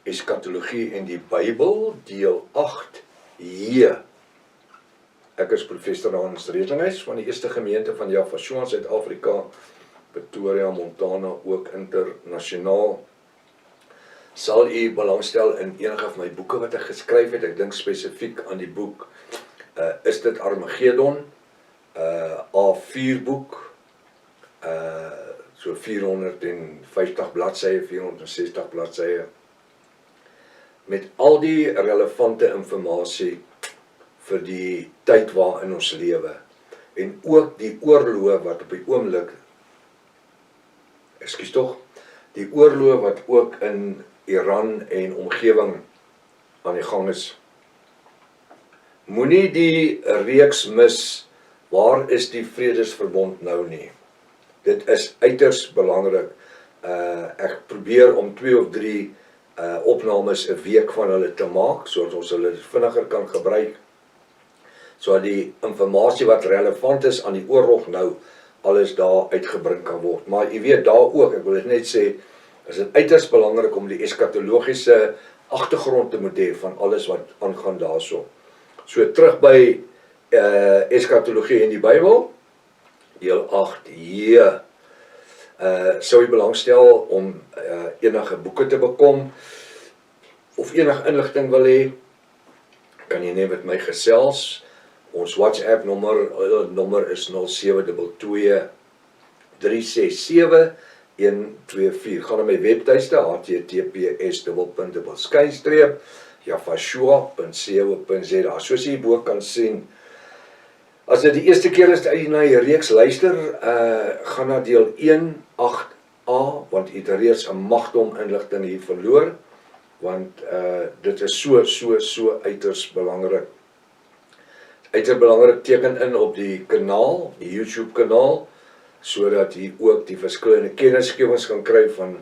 Eskatologie en die Bybel, deel 8J. Ek is professor Hans Redlinghuis van die Eerste Gemeente van Jaffa in Suid-Afrika, Pretoria, Montana, ook internasionaal. Sal u belangstel in enige van my boeke wat ek geskryf het? Ek dink spesifiek aan die boek Is dit Armageddon? A4 boek, so 450 bladsye, 460 bladsye, met al die relevante inligting vir die tyd waarin ons lewe, en ook die oorloë wat op die oomblik, die oorloë wat ook in Iran en omgewing aan die gang is. Moenie die reeks mis, waar is die vredesverbond nou nie? Dit is uiters belangrik. Ek probeer om 2 of 3 opnames 'n week van hulle te maak, sodat ons hulle vinniger kan gebruik, sodat die inligting wat relevant is aan die oorlog nou, alles daar uitgebring kan word. Maar jy weet daar ook, ek wil dit net sê, is dit uiters belangrik om die eskatologiese agtergrond te moet hê van alles wat aangaan daarso. So terug by eskatologie en die Bybel, deel 8J. Sou jy belangstel om enige boeke te bekom, of enige inligting wil hê, kan jy net met my gesels. Ons WhatsApp nommer is 0722 367 124. Gaan na my webtuiste, https://jaffa.co.za. Soos jy hierbo kan sien, as dit die eerste keer is dat jy na die reeks luister, gaan na deel 1.8a, want jy het reeds 'n magdom inligting hier verloor, want dit is so uiters belangrik. Uiters belangrik, teken in op die kanaal, die YouTube kanaal, sodat jy ook die verskillende kennisgewings kan kry van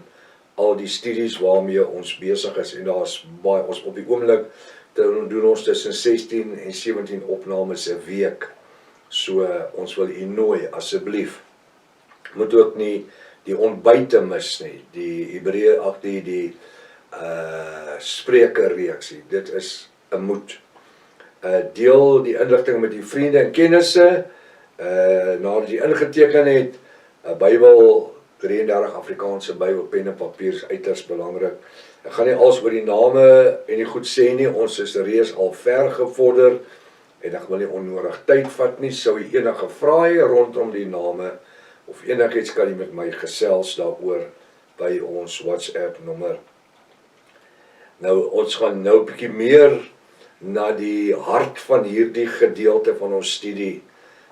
al die studies waarmee ons besig is, en daar's baie, ons op die oomblik doen ons tussen 16 en 17 opnames 'n week. So ons wil u nooi, asseblief. Moet ook nie die ontbyte mis nie, die die sprekerreeksie. Dit is 'n moet. Deel die inligting met die vriende en kennisse, nadat jy ingeteken het, Bybel 33 Afrikaanse Bybel, pen en papier is uiters belangrik. Ek gaan nie als oor die name en die goed sê nie, ons is reeds al ver gevorder, en ek wil nie onnodig tyd vat nie. Sou jy enige vrae rondom die name, of enigiets, kan jy met my gesels daaroor by ons WhatsApp nommer. Nou, ons gaan nou 'n bietjie meer na die hart van hierdie gedeelte van ons studie,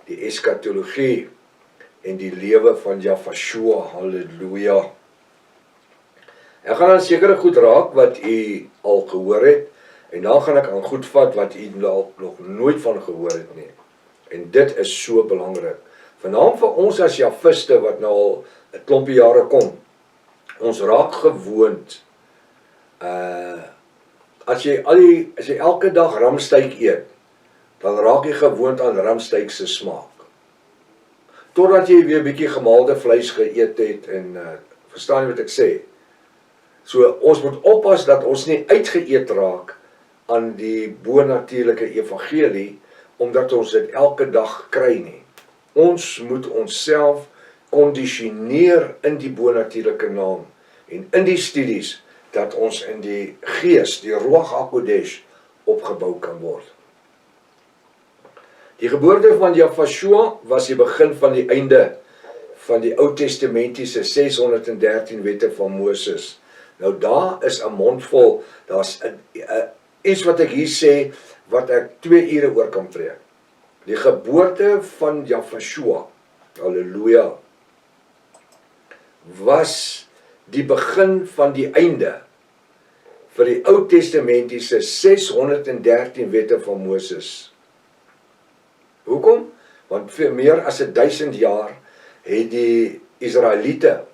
die eskatologie en die lewe van Jaffa, halleluja. Ek gaan aan sekere goed raak wat u al gehoor het, en dan gaan ek aan goed vat wat u nog nooit van gehoor het nie. En dit is so belangrik. Vanaand vir ons as Jaffiste wat nou al 'n klompie jare kom, ons raak gewoond, as jy elke dag ramsteik eet, dan raak jy gewoond aan ramsteik se smaak. Totdat jy weer 'n bietjie gemaalde vleis geëet het, en verstaan jy wat ek sê? So ons moet oppas dat ons nie uitgeëet raak aan die bonatuurlike evangelie, omdat ons dit elke dag kry nie. Ons moet onsself kondisioneer in die bonatuurlike naam, en in die studies, dat ons in die gees, die Ruach HaKodesh, opgebou kan word. Die geboorte van Jaffa was die begin van die einde van die Oud-testamentiese 613 wette van Moses. Nou daar is 'n mondvol, daar's iets wat ek hier sê, wat ek 2 ure oor kan preek. Die geboorte van Jaffa, halleluja, was die begin van die einde vir die Oud-testamentiese 613 wette van Moses. Hoekom? Want vir meer as 1000 jaar het die Israeliete,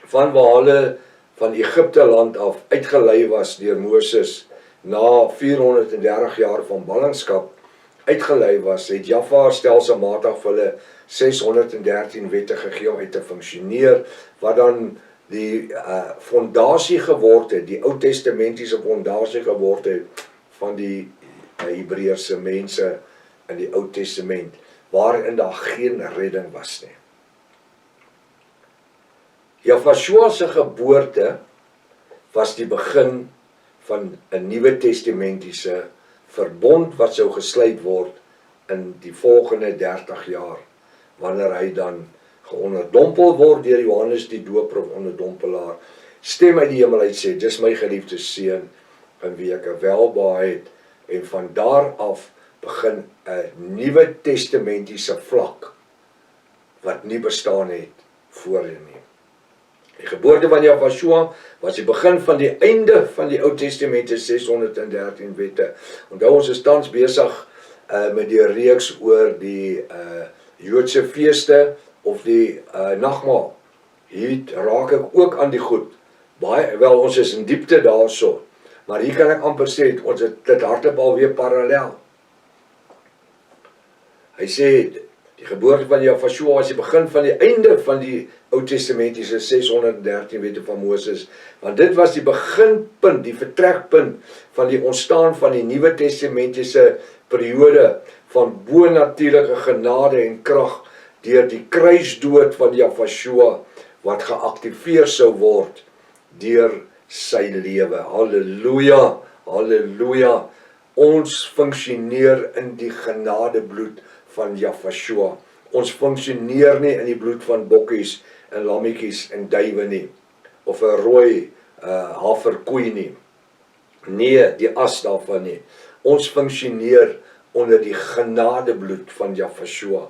van waar hulle van Egipte land af uitgelei was deur Moses, na 430 jaar van ballingskap uitgelei was, het Jaffa stelselmatig vir hulle 613 wette gegee om uit te funksioneer, wat dan die fondasie geword het, die Ou Testamentiese fondasie geword het van die Hebreëse mense in die Ou Testament, waarin daar geen redding was nie. Jahweh se geboorte was die begin van 'n Nuwe Testamentiese verbond wat sou gesluit word in die volgende 30 jaar, wanneer hy dan geonderdompel word deur Johannes die Doper of onderdompelaar, stem uit die hemel uit sê, dis my geliefde seun, in wie ek 'n welbehae het, en van daar af begin 'n Nuwe Testamentiese vlak, wat nie bestaan het voorheen nie. Die geboorte van Jahweh was die begin van die einde van die Ou Testament, 613 wette. Onthou, ons is tans besig met die reeks oor die Joodse feeste of die nagmaal. Hier raak ek ook aan die goed. Baie wel, ons is in diepte daarso, maar hier kan ek amper sê, ons het dit hardop alweer parallel. Hy sê, die geboorte van Jahweh was die begin van die einde van die Ou Testamentiese 613 wette van Moses, want dit was die beginpunt, die vertrekpunt van die ontstaan van die Nuwe Testamentiese periode van bonatuurlike genade en krag deur die kruisdood van Jahweh wat geaktiveer sou word deur sy lewe. Halleluja, halleluja. Ons funksioneer in die genadebloed van Jahweh. Ons funksioneer nie in die bloed van bokkies en lammetjies en duwe nie, of 'n rooi haverkoei nie. Nee, die as daarvan nie. Ons funksioneer onder die genadebloed van Jahweh.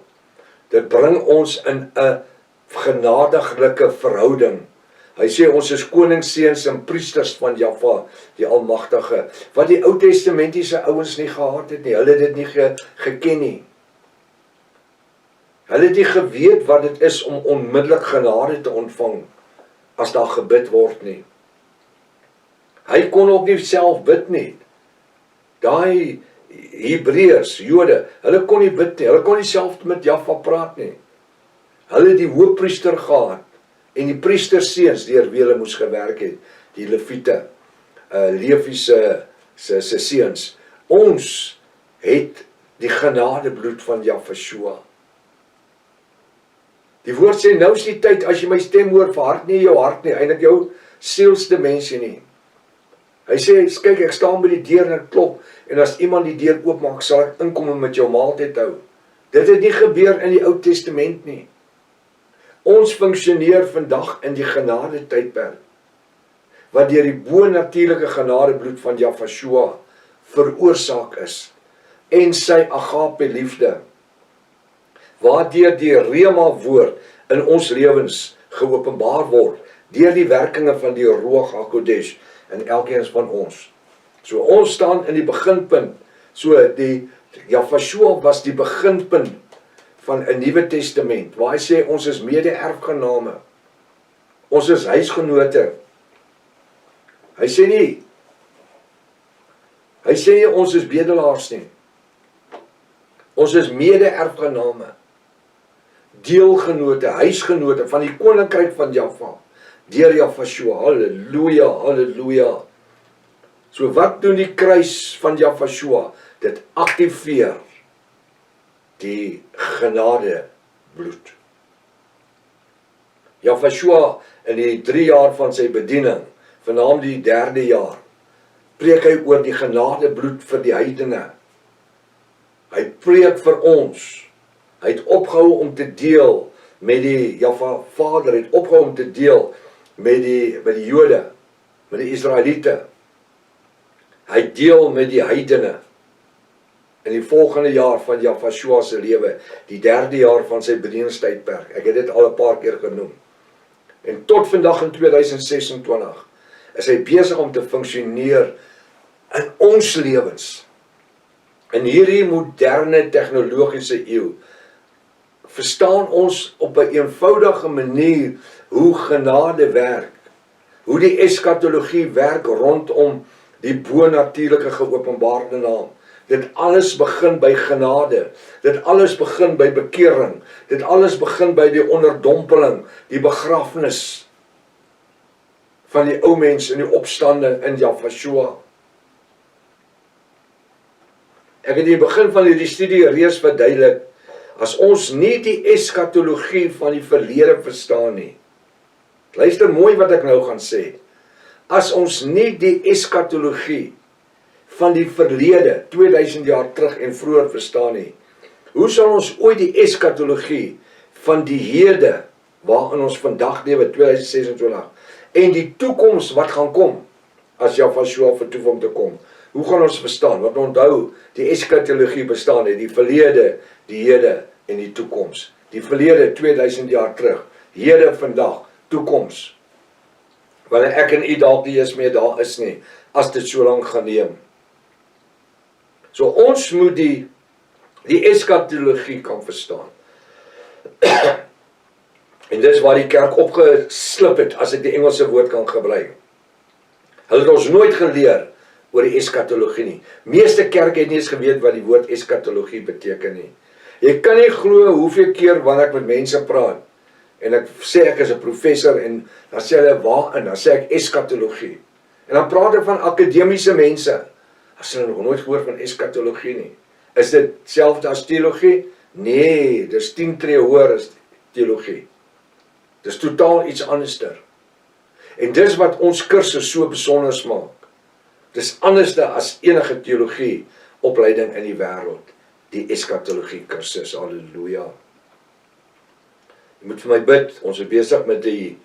Dit bring ons in 'n genadiglike verhouding. Hy sê ons is koningsseuns en priesters van Jahweh, die Almagtige, wat die Ou Testamentiese ouens nie gehad het nie. Hulle het dit nie geken nie. Hulle het nie geweet wat dit is om onmiddellik genade te ontvang as daar gebid word nie. Hy kon ook nie self bid nie. Daai Hebreërs, Jode, hulle kon nie bid nie. Hulle kon nie self met Jahweh praat nie. Hulle het die hoofpriester gehad en die priestersseuns deur wie hulle moes gewerk het, die Lewiete, Levi se seuns. Ons het die genadebloed van Jahweh. Die woord sê, nou is die tyd, as jy my stem hoor, verhard nie jou hart nie, eintlik jou sielsdimensie nie. Hy sê, kyk, ek staan by die deur en ek klop, en as iemand die deur oopmaak, sal ek inkom en met jou maaltyd hou. Dit het nie gebeur in die Ou Testament nie. Ons funksioneer vandag in die genade tydperk, wat deur die bonatuurlike genadebloed van Jahweh veroorsaak is, en sy agape liefde, waardeur die Rema woord in ons lewens geopenbaar word, deur die werkinge van die Ruach HaKodesh in elkeen van ons. So ons staan in die beginpunt, so die Jahweh was die beginpunt van 'n Nuwe Testament, waar hy sê ons is mede-erfgename, ons is huisgenote. Hy sê nie ons is bedelaars nie. Ons is mede-erfgename, deelgenote, huisgenote van die koninkryk van Jahweh, deur Jahweh. Halleluja, halleluja. So wat doen die kruis van Jahweh? Dit aktiveer die genadebloed. Jahweh in die 3 jaar van sy bediening, vernaam die 3de jaar, preek hy oor die genadebloed vir die heidene. Hy preek vir ons. Hy het opgehou om te deel met die Jahweh Vader, het opgehou om te deel met die Jode, met die Israeliete. Hy deel met die heidene. In die volgende jaar van Jahweh se lewe, die 3de jaar van sy bedieningstydperk. Ek het dit al 'n paar keer genoem. En tot vandag in 2026 is hy besig om te funksioneer in ons lewens. In hierdie moderne tegnologiese eeu verstaan ons op 'n eenvoudige manier hoe genade werk, hoe die eskatologie werk rondom die bonatuurlike geopenbaarde naam. Dit alles begin by genade, dit alles begin by bekering, dit alles begin by die onderdompeling, die begrafnis van die ou mens in die opstanding in Jafashua. Ek het in die begin van hierdie studie reeds verduidelik, as ons nie die eskatologie van die verlede verstaan nie, luister mooi wat ek nou gaan sê, as ons nie die eskatologie van die verlede, 2000 jaar terug en vroeër verstaan nie, hoe sal ons ooit die eskatologie van die hede, waarin ons vandag lewe, 2026, en die toekoms wat gaan kom, as Jafashua vertoef om te kom, hoe gaan ons verstaan? Want onthou, die eskatologie bestaan het, die verlede, die hede en die toekoms. Die verlede 2000 jaar terug, hede vandag, toekoms. Wanneer ek en u dalk nie eens meer daar is nie, as dit so lank gaan neem. So ons moet die eskatologie kan verstaan. En dis waar die kerk opgeslip het, as ek die Engelse woord kan gebruik. Hulle het ons nooit geleer oor die eskatologie nie. Meeste kerke het nie eens geweet wat die woord eskatologie beteken nie. Jy kan nie glo hoeveel keer wanneer ek met mense praat, en ek sê ek is 'n professor, en dan sê hulle waarin, dan sê ek eskatologie. En dan praat ek van akademiese mense, as hulle nog nooit gehoor van eskatologie nie. Is dit selfde as teologie? Nee, dis 10 tree hoër as teologie. Dis totaal iets anderster. En dis wat ons kursus so besonders maak. Dis anderste as enige teologie opleiding in die wêreld. Die eskatologie kursus, halleluja. Jy moet vir my bid, ons is besig met die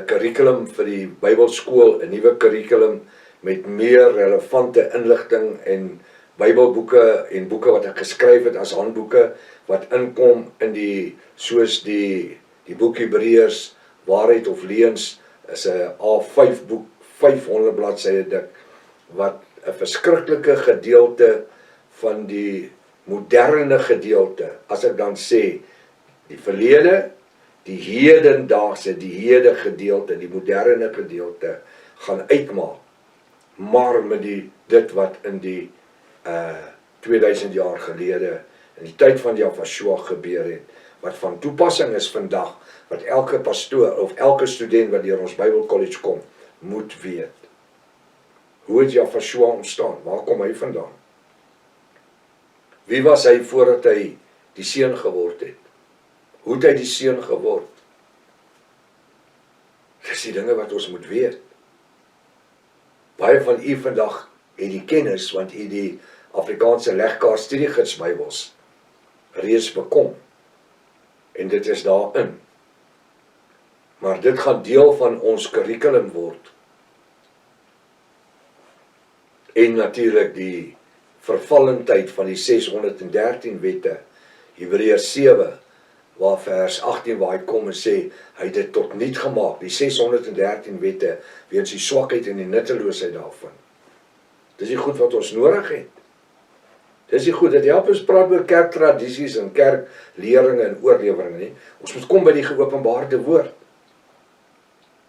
curriculum vir die Bybelskool, 'n nuwe curriculum met meer relevante inligting en Bybelboeke en boeke wat ek geskryf het as handboeke wat inkom in soos die boek Hebreërs, Waarheid of Leuns, is 'n A5 boek, 500 bladsye dik, wat 'n verskriklike gedeelte van die moderne gedeelte, as ek dan sê, die verlede, die hedendaagse, die hede gedeelte, die moderne gedeelte, gaan uitmaak, maar met dit wat in die 2000 jaar gelede, in die tyd van Jafashua gebeur het, wat van toepassing is vandag, wat elke pastoor of elke student wat deur ons Bybelkollege kom, moet weet. Hoe het Jafashua ontstaan? Waar kom hy vandaan? Wie was hy voordat hy die seun geword het? Hoe het hy die seun geword? Dis die dinge wat ons moet weet. Baie van u vandag het die kennis, want u die Afrikaanse legkaart studiegids Bybels reeds bekom. En dit is daarin. Maar dit gaan deel van ons curriculum word. En natuurlik die vervallendheid van die 613 wette, Hebreërs 7, waar vers 18 waar hy kom en sê, hy het dit tot niet gemaak, die 613 wette, weens die swakheid en die nutteloosheid daarvan. Dis die goed wat ons nodig het. Dis die goed, dit help ons praat oor kerktradisies en kerkleringe en oorleweringe nie. Ons moet kom by die geopenbaarde woord.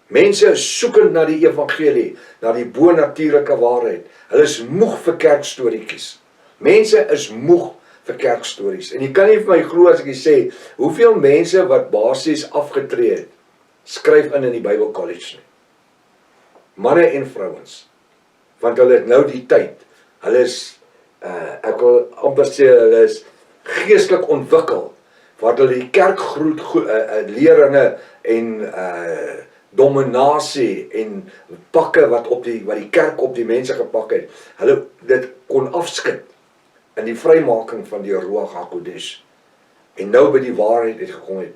Mense is soekend na die evangelie, na die bonatuurlike waarheid. Hulle is moeg vir kerkstorietjies. Mense is moeg vir kerkstories. En jy kan nie vir my glo as ek sê, hoeveel mense wat basies afgetree het, skryf in die Bybelkollege nie. Manne en vrouens. Want hulle het nou die tyd. Hulle is, ek wil amper sê, hulle is geestelik ontwikkel, wat hulle die kerkgroet leringe en dominasie en pakke wat die kerk op die mense gepak het, hulle dit kon afskit in die vrymaking van die Ruach HaKodesh. En nou by die waarheid het gekom het.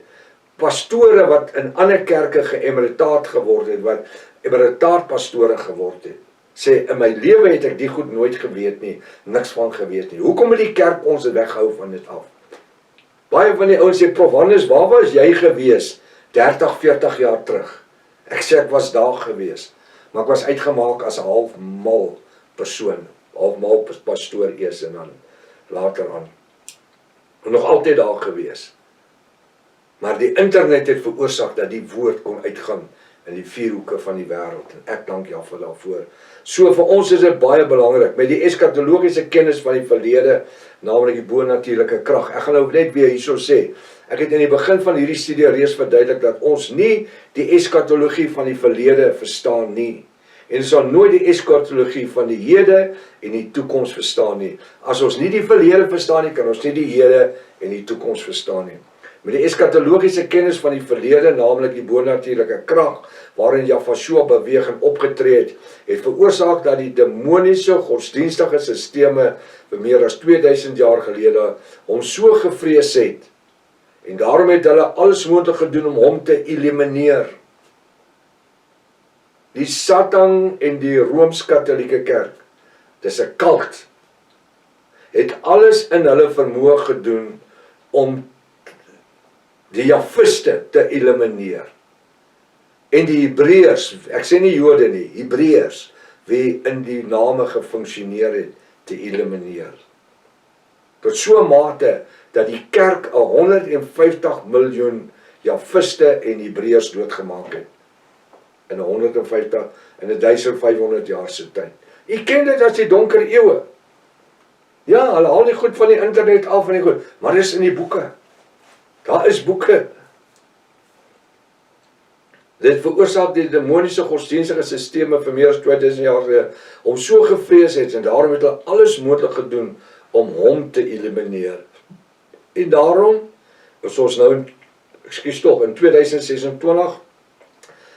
Pastore wat in ander kerke geëmeritaat geword het, wat emeritaat pastore geword het, sê, in my lewe het ek die goed nooit geweet nie, niks van geweet nie. Hoekom het die kerk ons weghou van dit af? Baie van die ouens sê, Prof Hannes, waar was jy gewees 30, 40 jaar terug? Ek sê, ek was daar gewees, maar ek was uitgemaak as 'n halfmal persoon, halfmal pastoor eers en dan later aan. En nog altyd daar gewees. Maar die internet het veroorsaak dat die woord kon uitgaan in die vier hoeke van die wêreld. En ek dank Jahwe daarvoor. So vir ons is dit baie belangrik, met die eskatologiese kennis van die verlede, naamlik die bonatuurlike krag. Ek gaan nou net weer hierso sê, ek het in die begin van hierdie studie reeds verduidelik dat ons nie die eskatologie van die verlede verstaan nie. En ons sal nooit die eskatologie van die hede en die toekoms verstaan nie. As ons nie die verlede verstaan nie, kan ons nie die hede en die toekoms verstaan nie. Met die eskatologiese kennis van die verlede, naamlik die bonatuurlike krag, waarin Jahwe beweeg en opgetree het veroorsaak dat die demoniese godsdienstige sisteme vir meer as 2000 jaar gelede hom so gevrees het. En daarom het hulle alles moontlik gedoen om hom te elimineer. Die Satan en die Rooms-Katolieke Kerk, dis 'n kult, het alles in hulle vermoë gedoen om die Jahwiste te elimineer. En die Hebreërs, ek sê nie Jode nie, Hebreërs, wie in die name gefunksioneer het, te elimineer. Tot so 'n mate dat die kerk 150 miljoen Jahwiste en Hebreërs doodgemaak het. In 150 en 1500 jaar se tyd. U ken dit as die donker eeue. Ja, hulle haal die goed van die internet af en die goed, maar dis in die boeke. Daar is boeke. Dit veroorsaak die demoniese godsdienstige sisteme vir meer as 2000 jaar gelede om so gevrees het en daarom het hulle alles moontlik gedoen om hom te elimineer. En daarom is ons nou in 2026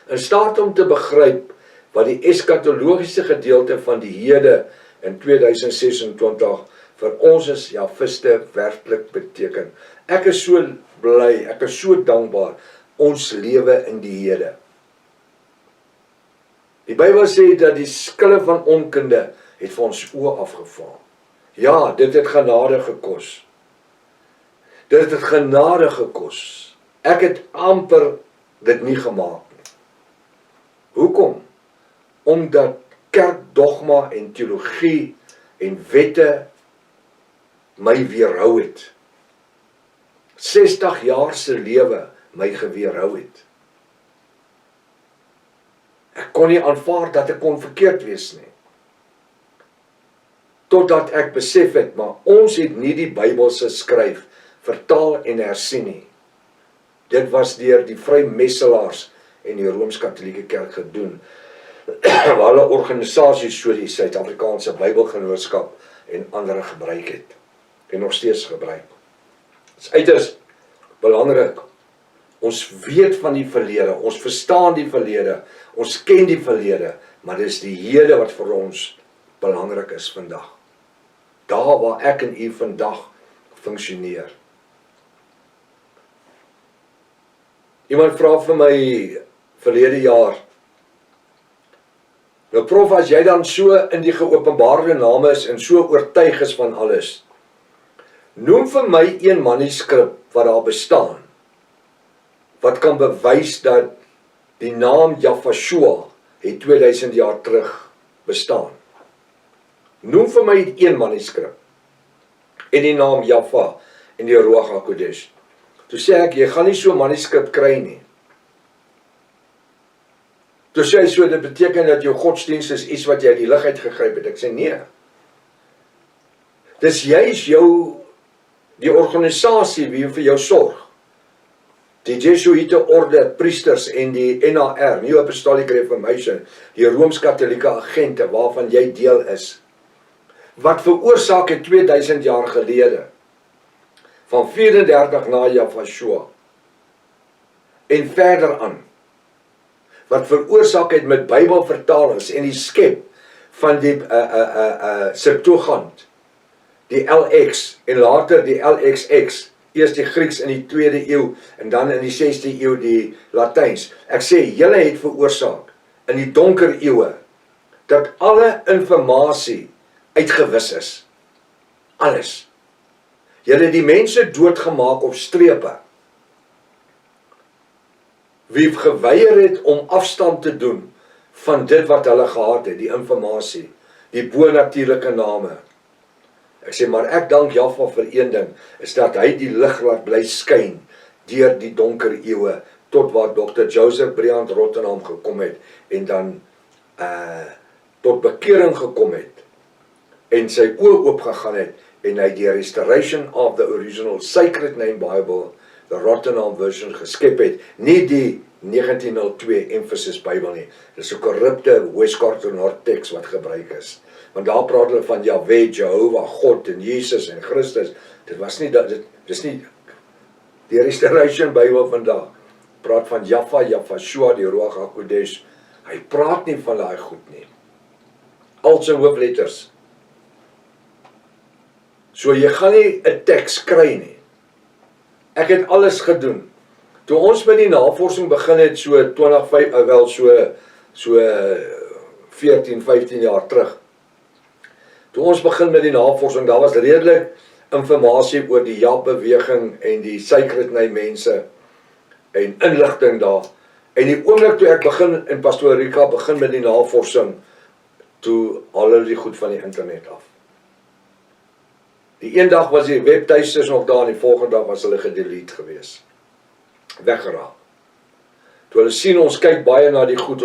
in staat om te begryp wat die eskatologiese gedeelte van die hede in 2026 vir ons as Jahwiste werklik beteken. Ek is so bly, ek is so dankbaar, ons lewe in die hede. Die Bybel sê dat die skille van onkunde het vir ons oë afgevaal. Ja, dit het genade gekos. Dit het genade gekos. Ek het amper dit nie gemaak nie. Hoekom? Omdat kerkdogma en teologie en wette my weerhou het. 60 jaar se lewe my geweerhou het. Ek kon nie aanvaar dat ek kon verkeerd wees nie. Totdat ek besef het, maar ons het nie die Bybelse skryf vertaal en hersien nie. Dit was deur die vrymesselaars en die Rooms-Katolieke Kerk gedoen, waar hulle organisasies so die Suid-Afrikaanse Bybelgenootskap en ander gebruik het, en nog steeds gebruik. Dit is uiters belangrik. Ons weet van die verlede, ons verstaan die verlede, ons ken die verlede, maar dit is die hede wat vir ons belangrik is vandag. Daar waar ek en u vandag funksioneer. Iemand vra vir my verlede jaar, nou prof, as jy dan so in die geopenbaarde name is en so oortuig is van alles, noem vir my een manuskrip wat daar bestaan, wat kan bewys dat die naam Jahwe het 2000 jaar terug bestaan. Noem vir my een manuskrip en die naam Jahwe en die Ruach HaKodesh. Toe sê ek, jy gaan nie so 'n manuskrip kry nie. Toe sê hy so, dit beteken dat jou godsdienst is iets wat jy uit die lig uit gegryp het. Ek sê nee. Dis juis die organisasie wie vir jou sorg. Die Jesuïte orde, priesters en die NAR, New Apostolic Reformation, die Rooms-Katolieke agente waarvan jy deel is, wat veroorsaak het 2000 jaar gelede, van 34 na Jahwe, en verder aan, wat veroorsaak het met Bybelvertalings en die skep van die Septuagint, die LX en later die LXX, eers die Grieks in die 2de eeu en dan in die 6de eeu die Latyns. Ek sê, julle het veroorsaak in die donker eeue dat alle informasie uitgewis is. Alles. Julle het die mense doodgemaak op strepe. Wie geweier het om afstand te doen van dit wat hulle gehad het, die informasie, die bonatuurlike name. Ek sê, maar ek dank Jahwe vir een ding, is dat hy die lig laat bly skyn deur die donker eeue, tot waar Dr. Joseph Briand Rottenham gekom het en dan tot bekering gekom het en sy oë oopgegaan het en hy die restoration of the original Sacred Name Bible, the Rottenham version geskep het, nie die 1902 Emphasis Bybel nie. Dit is 'n korrupte Westcott teks wat gebruik is. Want daar praat hulle van Yahweh, Jehovah, God en Jesus en Christus. Dit was nie dat dis nie die Restoration Bybel vandag praat van Jaffa, Yahshua, die Ruach HaKodesh. Hy praat nie van daai goed nie. Al sy hoofletters. So jy gaan nie 'n teks kry nie. Ek het alles gedoen. Toe ons met die navorsing begin het so 14, 15 jaar terug. Toe ons begin met die navorsing, daar was redelik informasie oor die Jap-beweging en die Sacred Name mense en inligting daar. En die oomblik toe ek begin in Pastoor Rika begin met die navorsing, toe haal hulle die goed van die internet af. Die een dag was die webtuistes nog daar en die volgende dag was hulle gedelete gewees. Weggeraak. Toe hulle sien ons kyk baie na die goed,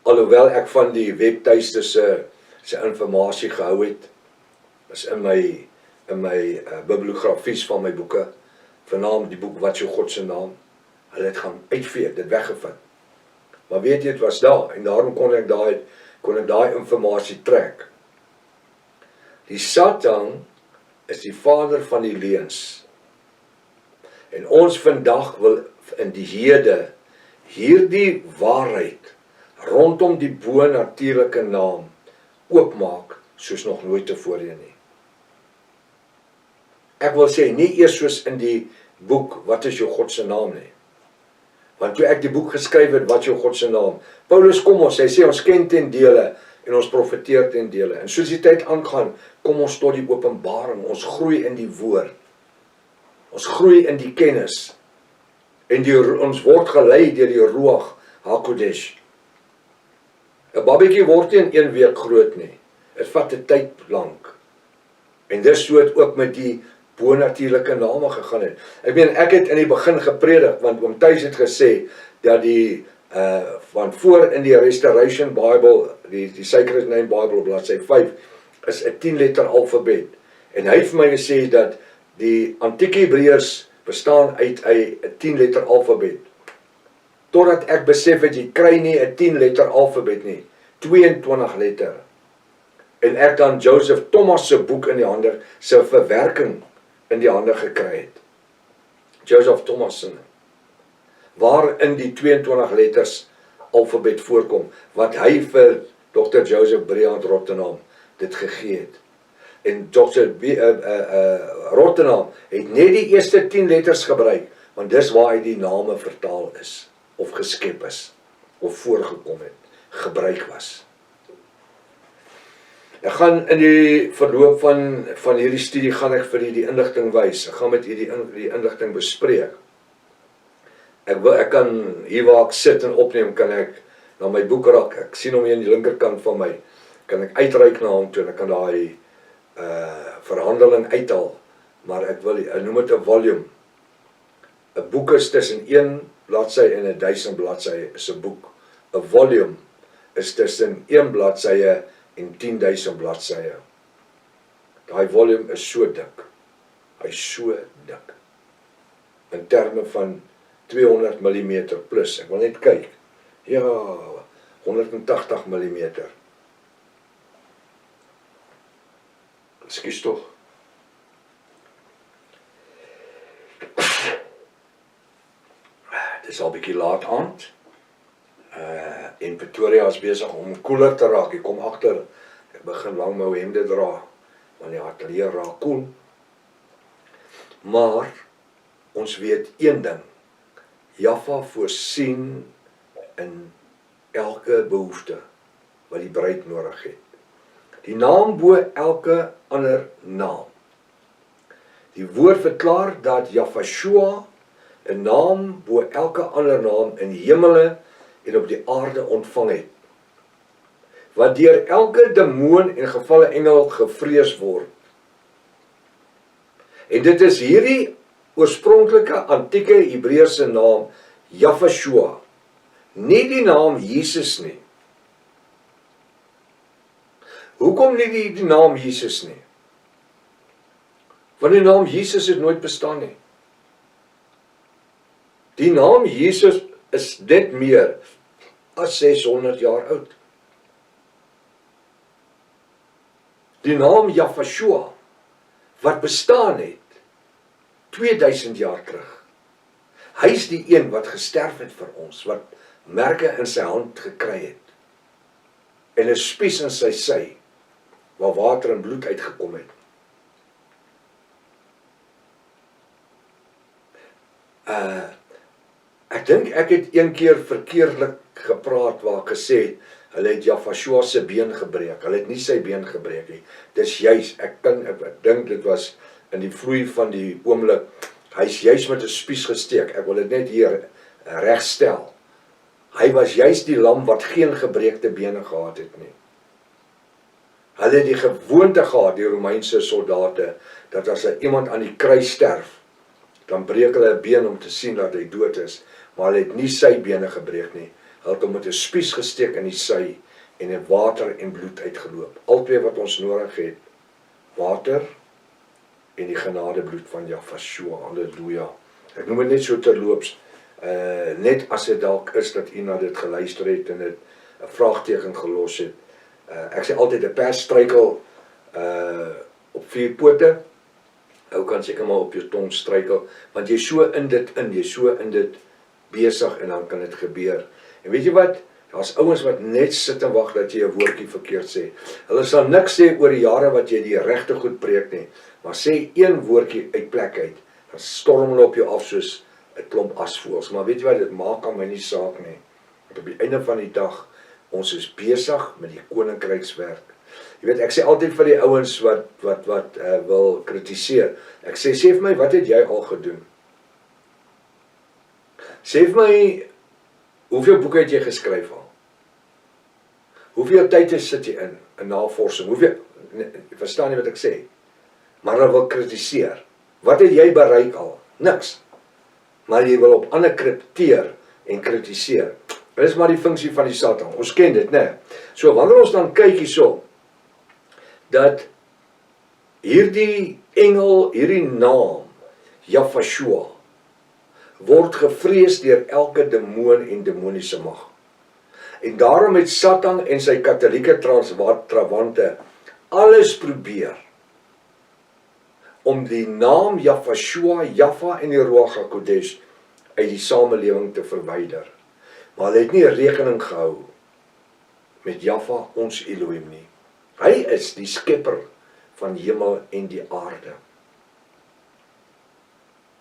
alhoewel ek van die webtuistes se informasie gehou het, is in my bibliografies van my boeke, vernaam die boek Wat is jou God se naam, hulle het gaan uitvee, dit weggevind. Maar weet jy, het was daar, en daarom kon ek daai informasie trek. Die Satan is die vader van die leuns. En ons vandag wil in die hede hierdie waarheid rondom die bo-natuurlike naam oopmaak soos nog nooit tevore nie. Ek wil sê, nie eers soos in die boek Wat is jou God se naam nie. Want toe ek die boek geskryf het, Wat is jou God se naam, Paulus kom ons, hy sê ons ken ten dele en ons profeteer ten dele. En soos die tyd aangaan, kom ons tot die openbaring, ons groei in die woord. Ons groei in die kennis. En ons word gelei deur die Ruach HaKodesh. 'n Babietjie word nie in 1 week groot nie. Dit vat 'n tyd lank. En dis so het ook met die bo-natuurlike name gegaan het. Ek meen, ek het in die begin gepredik, want oom Thys het gesê dat van voor in die Restoration Bible, die Sacred Name Bible, bladsy 5, is 'n 10-letter alfabet. En hy het vir my gesê dat die antieke Hebreërs bestaan uit 'n 10-letter alfabet. Totdat ek besef het, jy kry nie 'n 10-letter alfabet nie, 22 letter. En ek dan Joseph Thomas se boek in die hande, sy verwerking in die hande gekry het. Joseph Thomas se, waarin die 22 letters alfabet voorkom, wat hy vir Dr. Joseph Briand Rottenham dit gegee het. En Dr. Rottenham het net die eerste 10 letters gebruik, want dis waar hy die name vertaal is, of geskep is, of voorgekom het, gebruik was. Ek gaan in die verloop van hierdie studie gaan ek vir die inligting wys. Ek gaan met die inligting bespreek. Ek kan, hier waar ek sit en opneem, kan ek na my boekrak, ek sien hom hier aan die linkerkant van my, kan ek uitreik na hom toe en ek kan daai verhandeling uithaal, maar ek noem dit 'n volume. 'n boek is tussen 1 bladsy en 1000 bladsy is 'n boek. 'n volume is tussen 1 bladsye en 10.000 bladsye. Daai volume is so dik. Hy's so dik. In terme van 200 mm plus. Ek wil net kyk. Ja, 180 mm. Ekskuus tog. Dit is al bietjie laat aand. En Pretoria is besig om koeler te raak. Ek kom agter, ek begin lang my hemde dra, want die ateljee raak koel. Maar ons weet een ding. Jaffa voorsien in elke behoefte wat die bruid nodig het. Die naam bo elke ander naam. Die woord verklaar dat Yahshua 'n naam bo elke ander naam in die hemele en op die aarde ontvang het, wat deur elke demoon en gevalle engel gevrees word. En dit is hierdie oorspronklike antieke Hebreëse naam Jahvashua, nie die naam Jesus nie. Hoekom nie die naam Jesus nie? Want die naam Jesus het nooit bestaan nie. Die naam Jesus is net meer as 600 jaar oud. Die naam Jahvashua, wat bestaan het 2000 jaar terug. Hy is die een wat gesterf het vir ons, wat merke in sy hand gekry het. En 'n spies in sy sy, waar water en bloed uitgekom het. Ek dink ek het een keer verkeerlik gepraat waar ek gesê het, hulle het Jahvashua se been gebreek. Hulle het nie sy been gebreek nie. Dis juis, ek dink dit was in die vloei van die oomblik, hy is juis met 'n spies gesteek. Ek wil dit net hier regstel. Hy was juis die lam wat geen gebreekte bene gehad het nie. Hulle het die gewoonte gehad, die Romeinse soldate, dat as iemand aan die kruis sterf, dan breek hulle 'n been om te sien dat hy dood is, maar hulle het nie sy bene gebreek nie. Hulle het hom met 'n spies gesteek in die sy en het water en bloed uitgeloop. Albei wat ons nodig het, water en die genadebloed van Jahvashua. Halleluja. Ek noem dit net so terloops, net as dit dalk is dat u na dit geluister het en dit 'n vraagteken gelos het. Ek sê altyd 'n pers struikel op 4 pote. Ou kan seker maar op jou tong struikel, want jy so in dit besig en dan kan dit gebeur. En weet jy wat? Daar's ouens wat net sit en wag dat jy 'n woordjie verkeerd sê. Hulle sal niks sê oor die jare wat jy die regte goed preek nie, maar sê een woordjie uit plek uit, dan storm hulle op jou af soos 'n klomp asvoëls. Maar weet jy wat, dit maak aan my nie saak nie. Want op die einde van die dag, ons is besig met die koninkrykswerk. Jy weet, ek sê altyd vir die ouens wat wil kritiseer. Ek sê vir my, wat het jy al gedoen? Sê vir my, hoeveel boeke het jy geskryf al? Hoeveel tyd sit jy in navorsing? Verstaan jy wat ek sê? Maar hulle wil kritiseer. Wat het jy bereik al? Niks. Maar jy wil op ander kritiseer en kritiseer. Dit is maar die funksie van die Satan. Ons ken dit, né? So wanneer ons dan kyk hierso, dat hierdie engel, hierdie naam, Jahvashua, word gevrees deur elke demoon en demoniese mag. En daarom het Satan en sy katholieke trawante alles probeer om die naam Jahvashua, Jahva en die Ruach HaKodesh uit die samelewing te verwyder. Maar hulle het nie rekening gehou met Jahva, ons Elohim nie. Hy is die skepper van hemel en die aarde.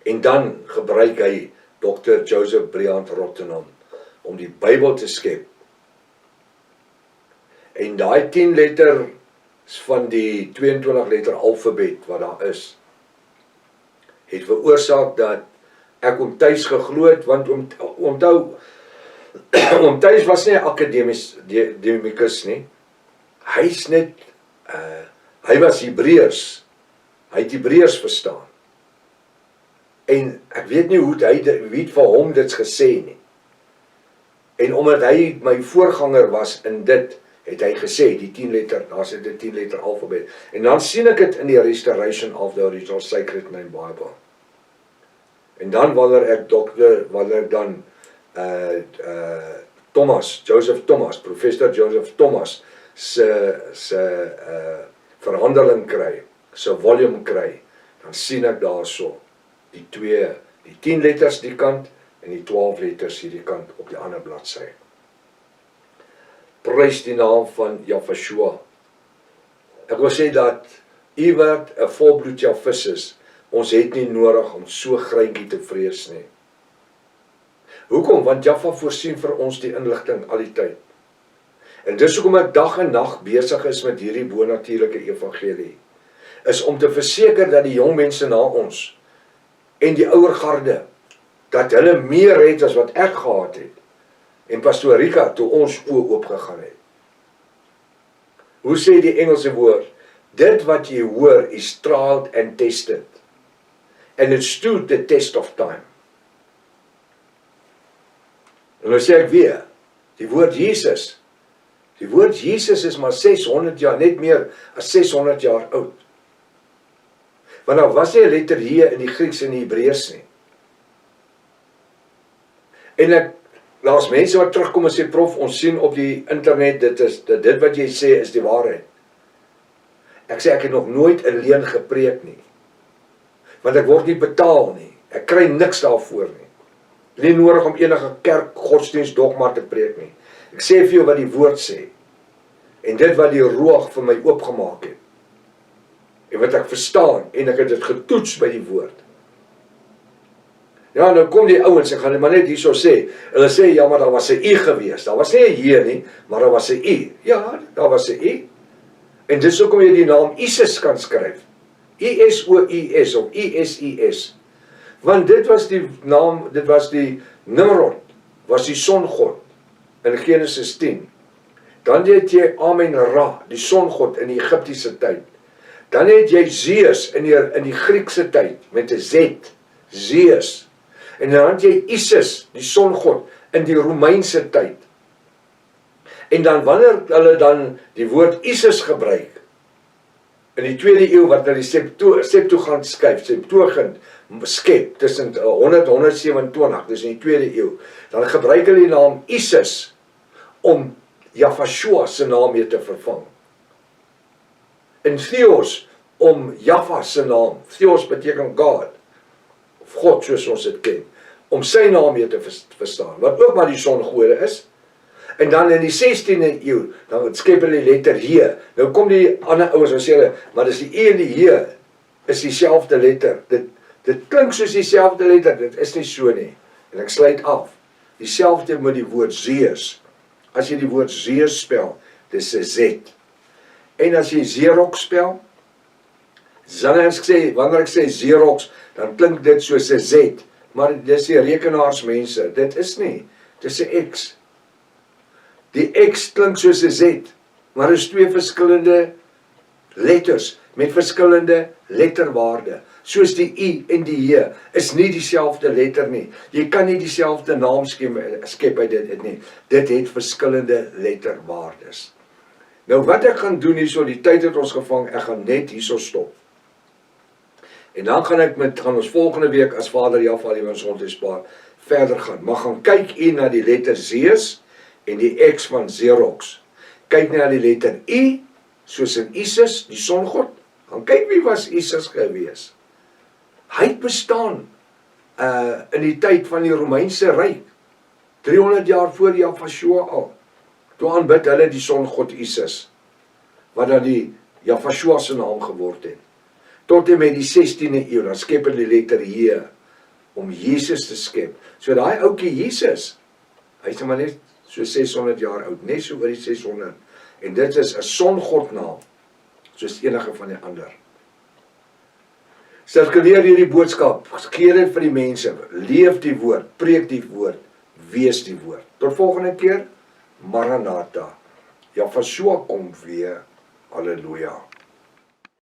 En dan gebruik hy Dr. Joseph Briand Rottenham om die Bybel te skep. En daai 10 letter van die 22 letter alfabet wat daar is, het veroorsaak dat ek om Thuis geglo het, want onthou, om Thuis was nie 'n akademikus nie. Hy's net, hy was Hebreërs. Hy het Hebreërs verstaan. En ek weet nie wie het vir hom dit gesê nie. En omdat hy my voorganger was in dit, het hy gesê, die 10 letter, daar sit die 10 letter alfabet. En dan sien ek dit in die Restoration of the Original Sacred Name Bible. En dan wanneer dan Thomas, Joseph Thomas, professor Joseph Thomas, se verhandeling kry, se volume kry, dan sien ek daarso die 10 letters die kant en die 12 letters hierdie kant op die ander bladsy. Prys die naam van Jahvashua. Ek wil sê dat u wat 'n volbloed Jahvis is, ons het nie nodig om so greintjie te vrees nie. Hoekom? Want Jahva voorsien vir ons die inligting al die tyd. En dis hoekom ek dag en nag besig is met hierdie bonatuurlike evangelie, is om te verseker dat die jong mense na ons en die ouer garde, dat hulle meer het as wat ek gehad het, en Pastoor Rika toe ons oë oopgegaan het. Hoe sê die Engelse woord? Dit wat jy hoor is tried and tested. and it stood the test of time. En nou sê ek weer, die woord Jesus is maar 600 jaar, net meer as 600 jaar oud. Want daar was nie 'n letter J in die Grieks en die Hebreëus nie. En daar's mense wat terugkom en sê, prof, ons sien op die internet, dit wat jy sê is die waarheid. Ek sê, ek het nog nooit 'n leuen gepreek nie. Want ek word nie betaal nie. Ek kry niks daarvoor nie. Dit is nie nodig om enige kerk, godsdienst, dogma te preek nie. Ek sê vir jou wat die woord sê. En dit wat die Ruach vir my oopgemaak het. En wat ek verstaan, en ek het dit getoets by die woord. Ja, nou kom die ouens, ek gaan dit maar net hierso sê, hulle sê, ja, maar daar was 'n I gewees, daar was nie 'n J nie, maar daar was 'n I. Ja, daar was 'n I. En dis hoekom jy die naam Isis kan skryf. I-S-O-I-S of I-S-I-S. Want dit was die naam, dit was die Nimrod, was die songod in Genesis 10. Dan het jy Amen-Ra, die songod in die Egiptiese tyd. Dan het jy Zeus in die Griekse tyd, met 'n Z, Zeus. En dan het jy Isis, die songod, in die Romeinse tyd. En dan wanneer hulle dan die woord Isis gebruik, in die 2de eeu wat hulle die Septuagint skep, tussen 100-127, dis in die 2de eeu, dan gebruik hulle die naam Isis, om Jahvashua se naam mee te vervang. En Theos, om Jahva se naam, Theos beteken God, of God soos ons dit ken, om sy naam mee te verstaan, wat ook maar die songode is. En dan in die 16de eeu, dan skep hulle die letter J. Nou kom die ander ouens en sê hulle, maar dis die E en die J, is dieselfde letter. Dit klink soos dieselfde letter, dit is nie so nie. En ek sluit af. Dieselfde met die woord Zeus. As jy die woord Zeus spel, dis 'n Z. En as jy Xerox spel, wanneer ek sê Xerox, dan klink dit soos 'n Z. Maar dis die rekenaarsmense, dit is nie, dis 'n X. Die X klink soos 'n Z, maar is twee verskillende letters, met verskillende letterwaarde. Soos die I en die J, is nie dieselfde letter nie. Jy kan nie dieselfde naam skep uit dit nie. Dit het verskillende letterwaardes. Nou wat ek gaan doen hierso, die tyd het ons gevang, ek gaan net hierso stop. En dan gaan ons volgende week, as Vader Jahva die ons ontspaar, verder gaan. Maar gaan kyk hier na die letter Zeus, en die X van Xerox. Kyk na die letter I, soos in Isis, die songod. Gaan kyk wie was Isis gewees. Hy het bestaan in die tyd van die Romeinse Ryk. 300 jaar voor Jahvashua al. Toe aanbid hulle die songod Isis, wat dan die Jahvashua se naam geword het. Tot en met die 16de eeu, dan skep hulle die letter J, om Jesus te skep. So daai oukie Jesus, hy is maar net so 600 jaar oud, net so oor die 600. En dit is 'n songodnaam, soos enige van die ander. Sirkuleer hierdie boodskap, gee dit vir die mense, leef die woord, preek die woord, wees die woord. Tot volgende keer, Maranatha. Jahvashua kom weer, halleluja.